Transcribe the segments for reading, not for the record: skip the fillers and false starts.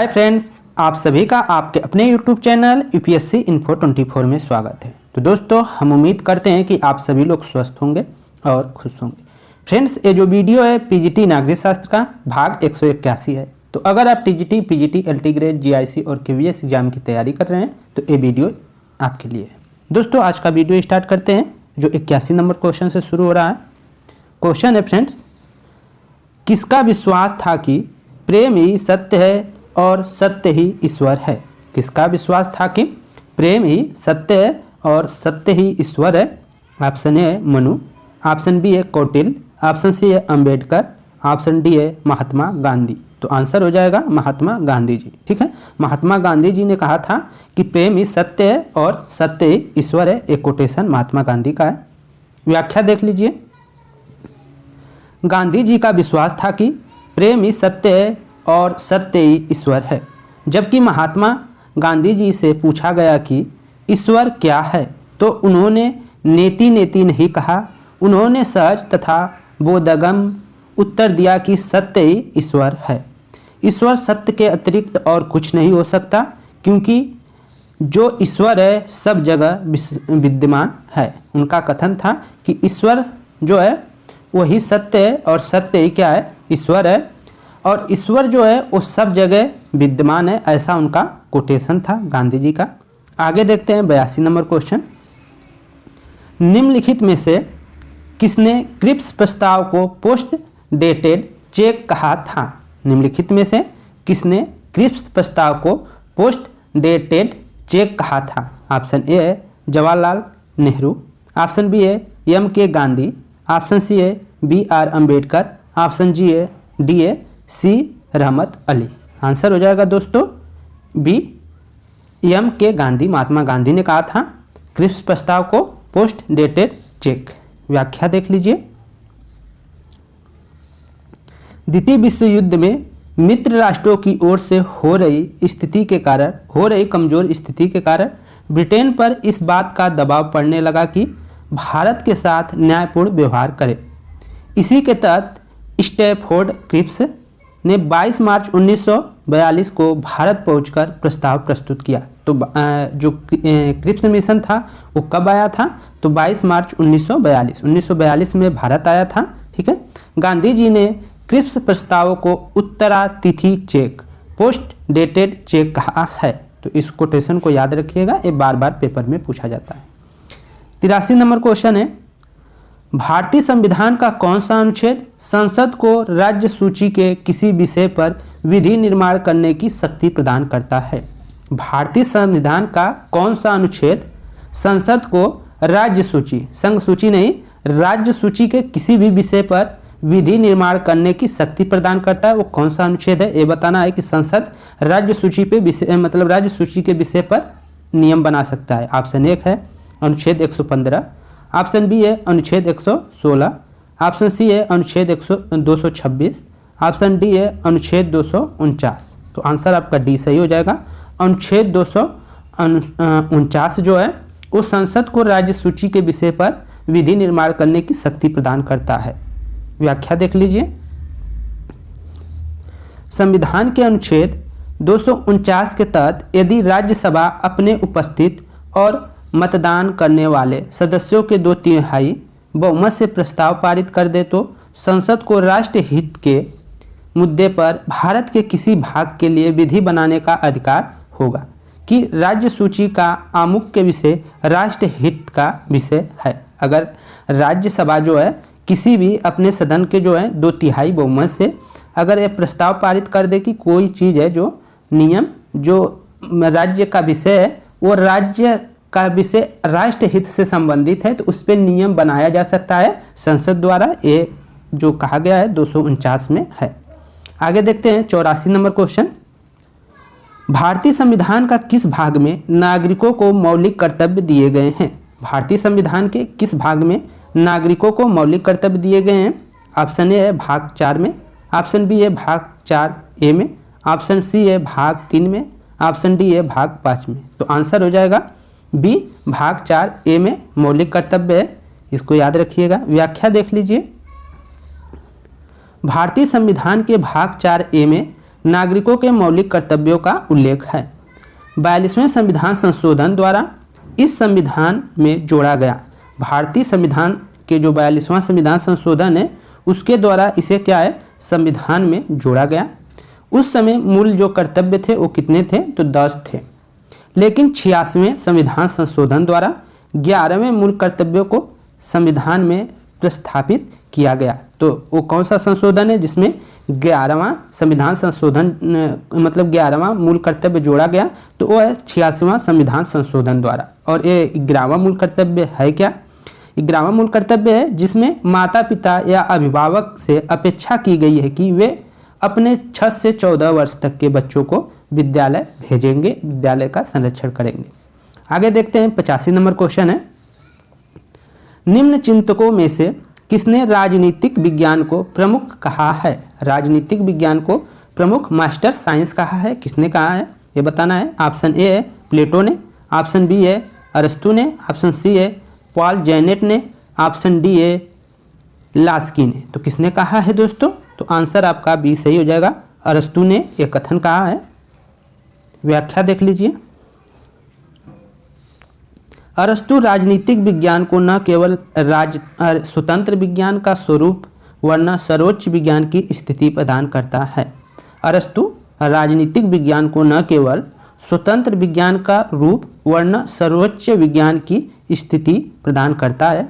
Hi friends, आप सभी का आपके अपने यूट्यूब चैनल यूपीएससी इन्फो 24 में स्वागत है। तो दोस्तों, हम उम्मीद करते हैं कि आप सभी लोग स्वस्थ होंगे और खुश होंगे। फ्रेंड्स, ये जो वीडियो है पीजीटी नागरिक शास्त्र का भाग 181 है। तो अगर आप TGT, PGT, LT grade, GIC और केवीएस एग्जाम की तैयारी कर रहे हैं तो ये वीडियो आपके लिए है। दोस्तों, आज का वीडियो स्टार्ट करते हैं जो 81 नंबर क्वेश्चन से शुरू हो रहा है। क्वेश्चन है फ्रेंड्स, किसका विश्वास था कि प्रेम ही सत्य है और सत्य ही ईश्वर है? किसका विश्वास था कि प्रेम ही सत्य है और सत्य ही ईश्वर है? ऑप्शन ए है मनु, ऑप्शन बी है कौटिल्य, ऑप्शन सी है अंबेडकर, ऑप्शन डी है महात्मा गांधी। तो आंसर हो जाएगा महात्मा गांधी जी। ठीक है, महात्मा गांधी जी ने कहा था कि प्रेम ही सत्य है और सत्य ही ईश्वर है। एक कोटेशन महात्मा गांधी का है। व्याख्या देख लीजिए। गांधी जी का विश्वास था कि प्रेम ही सत्य है और सत्य ही ईश्वर है। जबकि महात्मा गांधी जी से पूछा गया कि ईश्वर क्या है तो उन्होंने नेति नेति नहीं कहा, उन्होंने सहज तथा बोधगम उत्तर दिया कि सत्य ही ईश्वर है। ईश्वर सत्य के अतिरिक्त और कुछ नहीं हो सकता, क्योंकि जो ईश्वर है सब जगह विद्यमान है। उनका कथन था कि ईश्वर जो है वही सत्य है और सत्य ही क्या है? ईश्वर है। और ईश्वर जो है वो सब जगह विद्यमान है, ऐसा उनका कोटेशन था गांधी जी का। आगे देखते हैं 82 नंबर क्वेश्चन। निम्नलिखित में से किसने क्रिप्स प्रस्ताव को पोस्ट डेटेड चेक कहा था? निम्नलिखित में से किसने क्रिप्स प्रस्ताव को पोस्ट डेटेड चेक कहा था? ऑप्शन ए है जवाहरलाल नेहरू, ऑप्शन बी है एम.के. गांधी, ऑप्शन सी है बी.आर. अम्बेडकर, ऑप्शन डी है सी रहमत अली। आंसर हो जाएगा दोस्तों बी एम.के. गांधी। महात्मा गांधी ने कहा था क्रिप्स प्रस्ताव को पोस्ट डेटेड चेक। व्याख्या देख लीजिए। द्वितीय विश्व युद्ध में मित्र राष्ट्रों की ओर से हो रही कमजोर स्थिति के कारण ब्रिटेन पर इस बात का दबाव पड़ने लगा कि भारत के साथ न्यायपूर्ण व्यवहार करे। इसी के तहत स्टैफोर्ड क्रिप्स ने 22 मार्च 1942 को भारत पहुंचकर प्रस्ताव प्रस्तुत किया। तो जो क्रिप्स मिशन था वो कब आया था? तो 22 मार्च 1942 में भारत आया था। ठीक है, गांधी जी ने क्रिप्स प्रस्ताव को उत्तरातिथि चेक, पोस्ट डेटेड चेक कहा है। तो इस कोटेशन को याद रखिएगा, ये बार बार पेपर में पूछा जाता है। 83 नंबर क्वेश्चन है, भारतीय संविधान का कौन सा अनुच्छेद संसद को राज्य सूची के किसी विषय पर विधि निर्माण करने की शक्ति प्रदान करता है? भारतीय संविधान का कौन सा अनुच्छेद संसद को राज्य सूची, संघ सूची नहीं, राज्य सूची के किसी भी विषय पर विधि निर्माण करने की शक्ति प्रदान करता है? वो कौन सा अनुच्छेद है? ये बताना है कि संसद राज्य सूची पे विषय मतलब राज्य सूची के विषय पर नियम बना सकता है। ऑप्शन एक है अनुच्छेद 115, ऑप्शन बी है अनुच्छेद 116, ऑप्शन सी है अनुच्छेद 226, ऑप्शन डी है अनुच्छेद 249। तो आंसर आपका डी सही हो जाएगा। अनुच्छेद 249 जो है वो संसद को राज्य सूची के विषय पर विधि निर्माण करने की शक्ति प्रदान करता है। व्याख्या देख लीजिए। संविधान के अनुच्छेद 249 के तहत यदि राज्यसभा अपने उपस्थित और मतदान करने वाले सदस्यों के 2/3 बहुमत से प्रस्ताव पारित कर दे तो संसद को राष्ट्र हित के मुद्दे पर भारत के किसी भाग के लिए विधि बनाने का अधिकार होगा कि राज्य सूची का आमुख्य विषय राष्ट्र हित का विषय है। अगर राज्यसभा जो है किसी भी अपने सदन के जो है 2/3 बहुमत से अगर यह प्रस्ताव पारित कर दे कि कोई चीज़ है जो नियम जो राज्य का विषय है वो राज्य का विषय राष्ट्र हित से संबंधित है तो उस पर नियम बनाया जा सकता है संसद द्वारा। ये जो कहा गया है 249 में है। आगे देखते हैं 84 नंबर क्वेश्चन। भारतीय संविधान का किस भाग में नागरिकों को मौलिक कर्तव्य दिए गए हैं? भारतीय संविधान के किस भाग में नागरिकों को मौलिक कर्तव्य दिए गए हैं? ऑप्शन ए है भाग 4 में, ऑप्शन बी है भाग 4A में, ऑप्शन सी है भाग 3 में, ऑप्शन डी है भाग 5 में। तो आंसर हो जाएगा बी भाग 4A में मौलिक कर्तव्य है। इसको याद रखिएगा। व्याख्या देख लीजिए। भारतीय संविधान के भाग 4A में नागरिकों के मौलिक कर्तव्यों का उल्लेख है। 42वें संविधान संशोधन द्वारा इस संविधान में जोड़ा गया। भारतीय संविधान के जो 42वां संविधान संशोधन है उसके द्वारा इसे क्या है, संविधान में जोड़ा गया। उस समय मूल जो कर्तव्य थे वो कितने थे, तो 10 थे, लेकिन 86वें संविधान संशोधन द्वारा 11वें मूल कर्तव्यों को संविधान में प्रस्थापित किया गया। तो वो कौन सा संशोधन है जिसमें 11वां संविधान संशोधन मतलब 11वां मूल कर्तव्य जोड़ा गया, तो वो है 86वां संविधान संशोधन द्वारा। और ये 11वां मूल कर्तव्य है क्या, 11वां मूल कर्तव्य है जिसमें माता पिता या अभिभावक से अपेक्षा की गई है कि वे अपने 6 से 14 वर्ष तक के बच्चों को विद्यालय भेजेंगे, विद्यालय का संरक्षण करेंगे। आगे देखते हैं 85 नंबर क्वेश्चन है, निम्न चिंतकों में से किसने राजनीतिक विज्ञान को प्रमुख कहा है। राजनीतिक विज्ञान को प्रमुख मास्टर साइंस कहा है, किसने कहा है ये बताना है। ऑप्शन ए है प्लेटो ने, ऑप्शन बी है अरस्तु ने, ऑप्शन सी है पॉल जेनेट ने, ऑप्शन डी है लास्की ने। तो किसने कहा है दोस्तों, तो आंसर आपका बी सही हो जाएगा, अरस्तु ने यह कथन कहा है। व्याख्या देख लीजिए, अरस्तु राजनीतिक विज्ञान को न केवल स्वतंत्र विज्ञान का स्वरूप वरना सर्वोच्च विज्ञान की स्थिति प्रदान करता है। अरस्तु राजनीतिक विज्ञान को न केवल स्वतंत्र विज्ञान का रूप वरना सर्वोच्च विज्ञान की स्थिति प्रदान करता है।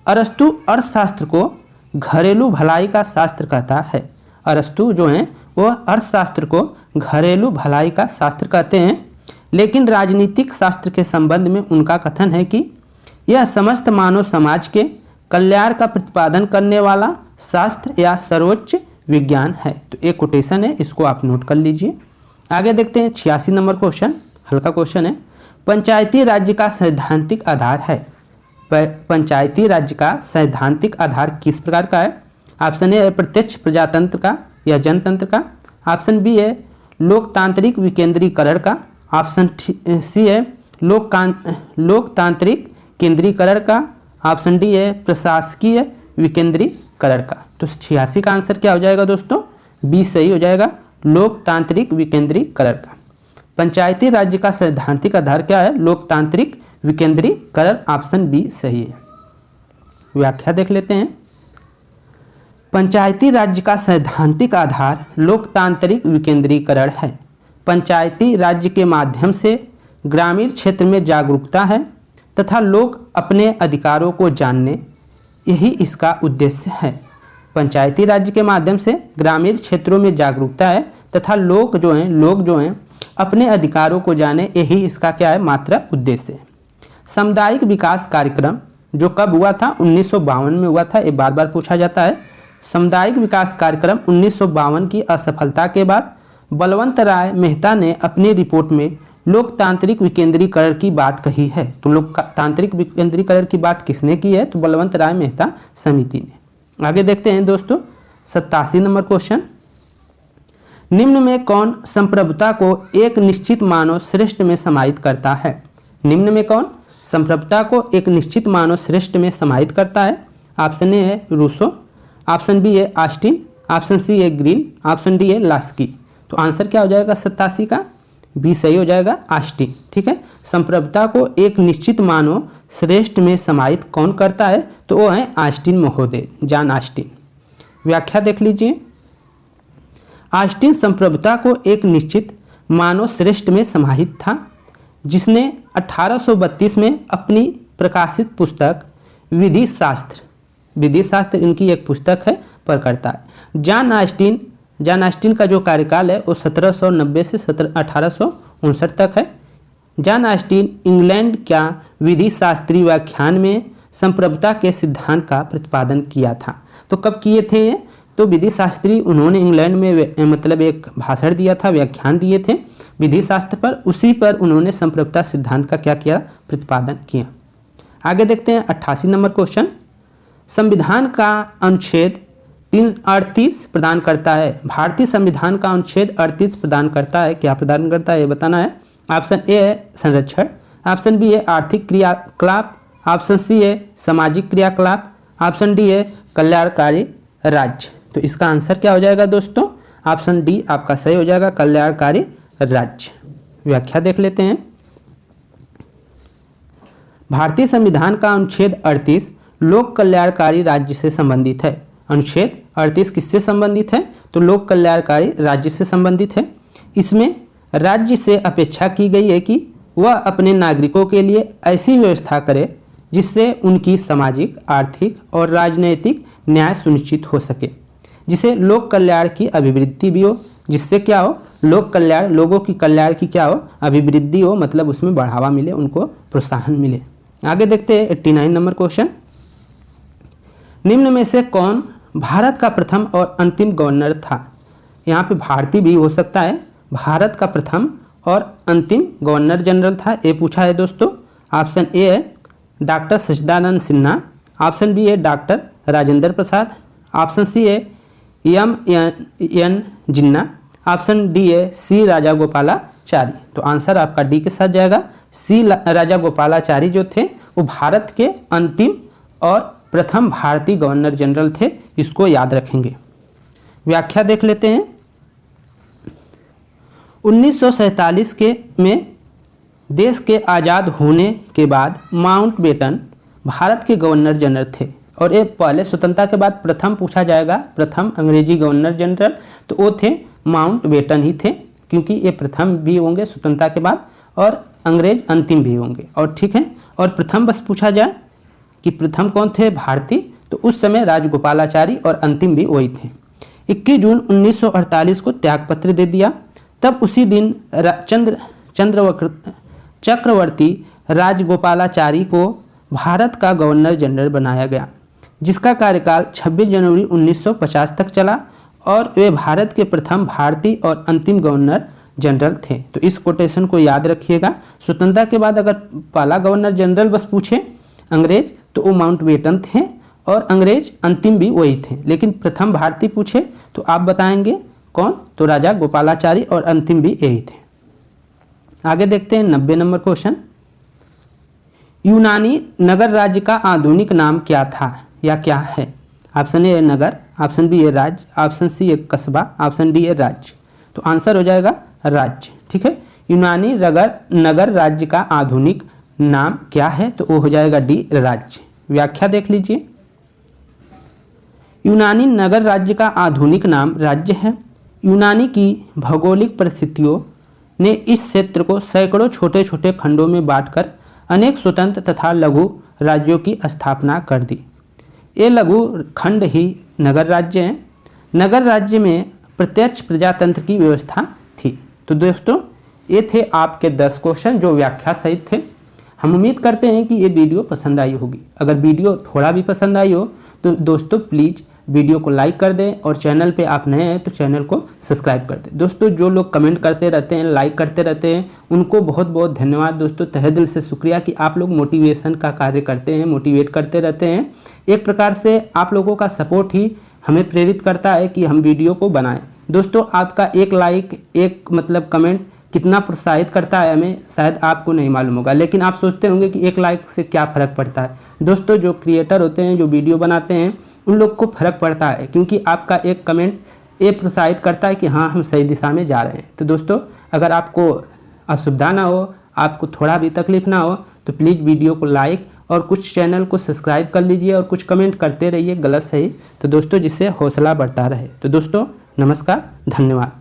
अरस्तु अर्थशास्त्र को घरेलू भलाई का शास्त्र कहता है। अरस्तु जो हैं वो अर्थशास्त्र को घरेलू भलाई का शास्त्र कहते हैं, लेकिन राजनीतिक शास्त्र के संबंध में उनका कथन है कि यह समस्त मानव समाज के कल्याण का प्रतिपादन करने वाला शास्त्र या सर्वोच्च विज्ञान है। तो एक कोटेशन है, इसको आप नोट कर लीजिए। आगे देखते हैं 86 नंबर क्वेश्चन, हल्का क्वेश्चन है, पंचायती राज्य का सैद्धांतिक आधार है। पंचायती राज्य का सैद्धांतिक आधार किस प्रकार का है। ऑप्शन ए है प्रत्यक्ष प्रजातंत्र का या जनतंत्र का, ऑप्शन बी है लोकतांत्रिक विकेंद्रीकरण का, ऑप्शन सी है लोकतांत्रिक केंद्रीकरण का, ऑप्शन डी है प्रशासकीय विकेंद्रीकरण का। तो 86 का आंसर क्या हो जाएगा दोस्तों, बी सही हो जाएगा, लोकतांत्रिक विकेंद्रीकरण का। पंचायती राज्य का सैद्धांतिक आधार क्या है, लोकतांत्रिक विकेंद्रीकरण, ऑप्शन बी सही है। व्याख्या देख लेते हैं, पंचायती राज्य का सैद्धांतिक आधार लोकतांत्रिक विकेंद्रीकरण है। पंचायती राज्य के माध्यम से ग्रामीण क्षेत्र में जागरूकता है तथा लोग अपने अधिकारों को जानने, यही इसका उद्देश्य है। पंचायती राज्य के माध्यम से ग्रामीण क्षेत्रों में जागरूकता है तथा लोग जो हैं अपने अधिकारों को जाने, यही इसका क्या है, मात्र उद्देश्य है। सामुदायिक विकास कार्यक्रम जो कब हुआ था, 1952 में हुआ था, ये बार बार पूछा जाता है। सामुदायिक विकास कार्यक्रम 1952 की असफलता के बाद बलवंत राय मेहता ने अपनी रिपोर्ट में लोकतांत्रिक विकेंद्रीकरण की बात कही है। तो लोकतांत्रिक विकेंद्रीकरण की बात किसने की है, तो बलवंत राय मेहता समिति ने। आगे देखते हैं दोस्तों 87 नंबर क्वेश्चन, निम्न में कौन संप्रभुता को एक निश्चित मानव श्रेष्ठ में समाहित करता है। निम्न में कौन संप्रभुता को एक निश्चित मानव श्रेष्ठ में समाहित करता है। ऑप्शन ए है रूसो, ऑप्शन बी है ऑस्टिन, ऑप्शन सी है ग्रीन, ऑप्शन डी है लास्की। तो आंसर क्या हो जाएगा 87 का, बी सही हो जाएगा, ऑस्टिन। ठीक है, संप्रभुता को एक निश्चित मानव श्रेष्ठ में समाहित कौन करता है, तो वो है ऑस्टिन महोदय, जॉन ऑस्टिन। व्याख्या देख लीजिए, ऑस्टिन संप्रभुता को एक निश्चित मानव श्रेष्ठ में समाहित था, जिसने 1832 में अपनी प्रकाशित पुस्तक विधि शास्त्र इनकी एक पुस्तक है पर करता है। जॉन ऑस्टिन का जो कार्यकाल है वो 1790 से 1859 तक है। जॉन ऑस्टिन इंग्लैंड का विधि शास्त्री व्याख्यान में संप्रभुता के सिद्धांत का प्रतिपादन किया था। तो कब किए थे ये, तो विधि शास्त्री उन्होंने इंग्लैंड में मतलब एक भाषण दिया था, व्याख्यान दिए थे विधि शास्त्र पर, उसी पर उन्होंने संप्रभुता सिद्धांत का क्या किया, प्रतिपादन किया। आगे देखते हैं 88 नंबर क्वेश्चन, संविधान का अनुच्छेद 38 प्रदान करता है। भारतीय संविधान का अनुच्छेद 38 प्रदान करता है, क्या प्रदान करता है ये बताना है। ऑप्शन ए है संरक्षण, ऑप्शन बी है आर्थिक क्रियाकलाप, ऑप्शन सी है सामाजिक क्रियाकलाप, ऑप्शन डी है कल्याणकारी राज्य। तो इसका आंसर क्या हो जाएगा दोस्तों, ऑप्शन डी आपका सही हो जाएगा, कल्याणकारी राज्य। व्याख्या देख लेते हैं। भारतीय संविधान का अनुच्छेद 38 लोक कल्याणकारी राज्य से संबंधित है। अनुच्छेद 38 किससे संबंधित है? तो लोक कल्याणकारी राज्य से संबंधित है। इसमें राज्य से अपेक्षा की गई है कि वह अपने नागरिकों के लिए ऐसी व्यवस्था करे जिससे उनकी सामाजिक, आर्थिक और राजनीतिक न्याय सुनिश्चित हो सके, जिसे लोक कल्याण की अभिवृद्धि भी हो, जिससे क्या हो, लोक कल्याण, लोगों की कल्याण की क्या हो, अभिवृद्धि हो, मतलब उसमें बढ़ावा मिले, उनको प्रोत्साहन मिले। आगे देखते हैं 89 नंबर क्वेश्चन। निम्न में से कौन भारत का प्रथम और अंतिम गवर्नर था? यहाँ पे भारतीय भी हो सकता है। भारत का प्रथम और अंतिम गवर्नर जनरल था, ये पूछा है दोस्तों। ऑप्शन ए है डॉक्टर सच्चिदानंद सिन्हा, ऑप्शन बी है doctor Rajendra Prasad, option C है एन जिन्ना, ऑप्शन डी है सी राजागोपालाचारी। तो आंसर आपका डी के साथ जाएगा। सी राजागोपालाचारी जो थे वो भारत के अंतिम और प्रथम भारतीय गवर्नर जनरल थे, इसको याद रखेंगे। व्याख्या देख लेते हैं। 1947 में देश के आज़ाद होने के बाद माउंटबेटन भारत के गवर्नर जनरल थे, और ये पहले स्वतंत्रता के बाद प्रथम पूछा जाएगा, प्रथम अंग्रेजी गवर्नर जनरल, तो वो थे माउंटबेटन ही थे, क्योंकि ये प्रथम भी होंगे स्वतंत्रता के बाद और अंग्रेज अंतिम भी होंगे। और ठीक है, और प्रथम बस पूछा जाए कि प्रथम कौन थे भारतीय, तो उस समय राजगोपालाचारी और अंतिम भी वही थे। 21 जून 1948 को त्यागपत्र दे दिया। तब उसी दिन चक्रवर्ती राजगोपालाचारी को भारत का गवर्नर जनरल बनाया गया, जिसका कार्यकाल 26 जनवरी 1950 तक चला, और वे भारत के प्रथम भारतीय और अंतिम गवर्नर जनरल थे। तो इस कोटेशन को याद रखिएगा। स्वतंत्रता के बाद अगर पहला गवर्नर जनरल बस पूछे अंग्रेज, तो वो माउंटबेटन थे, और अंग्रेज अंतिम भी वही थे। लेकिन प्रथम भारतीय पूछे तो आप बताएंगे कौन? तो राजा गोपालाचारी, और अंतिम भी यही थे। आगे देखते हैं 90 नंबर क्वेश्चन। यूनानी नगर राज्य का आधुनिक नाम क्या था या क्या है? ऑप्शन ए नगर, ऑप्शन बी है राज्य, ऑप्शन सी है कस्बा, ऑप्शन डी है राज्य। तो आंसर हो जाएगा राज्य। ठीक है, यूनानी नगर राज्य का आधुनिक नाम क्या है? तो वो हो जाएगा डी राज्य। व्याख्या देख लीजिए। यूनानी नगर राज्य का आधुनिक नाम राज्य है। यूनानी की भौगोलिक परिस्थितियों ने इस क्षेत्र को सैकड़ों छोटे छोटे खंडों में बांटकर अनेक स्वतंत्र तथा लघु राज्यों की स्थापना कर दी। ये लघु खंड ही नगर राज्य हैं। नगर राज्य में प्रत्यक्ष प्रजातंत्र की व्यवस्था थी। तो दोस्तों ये थे आपके 10 क्वेश्चन जो व्याख्या सहित थे। हम उम्मीद करते हैं कि ये वीडियो पसंद आई होगी। अगर वीडियो थोड़ा भी पसंद आई हो तो दोस्तों प्लीज़ वीडियो को लाइक कर दें, और चैनल पे आप नए हैं तो चैनल को सब्सक्राइब कर दें। दोस्तों जो लोग कमेंट करते रहते हैं, लाइक करते रहते हैं, उनको बहुत बहुत धन्यवाद दोस्तों, तहे दिल से शुक्रिया कि आप लोग मोटिवेशन का कार्य करते हैं, मोटिवेट करते रहते हैं। एक प्रकार से आप लोगों का सपोर्ट ही हमें प्रेरित करता है कि हम वीडियो को बनाएं। दोस्तों आपका एक लाइक, एक मतलब कमेंट कितना प्रोत्साहित करता है हमें, शायद आपको नहीं मालूम होगा, लेकिन आप सोचते होंगे कि एक लाइक से क्या फ़र्क पड़ता है। दोस्तों जो क्रिएटर होते हैं, जो वीडियो बनाते हैं, उन लोग को फ़र्क पड़ता है, क्योंकि आपका एक कमेंट ये प्रोत्साहित करता है कि हाँ हम सही दिशा में जा रहे हैं। तो दोस्तों अगर आपको असुविधा ना हो, आपको थोड़ा भी तकलीफ ना हो, तो प्लीज़ वीडियो को लाइक और कुछ चैनल को सब्सक्राइब कर लीजिए, और कुछ कमेंट करते रहिए गलत सही, तो दोस्तों जिससे हौसला बढ़ता रहे। तो दोस्तों नमस्कार, धन्यवाद।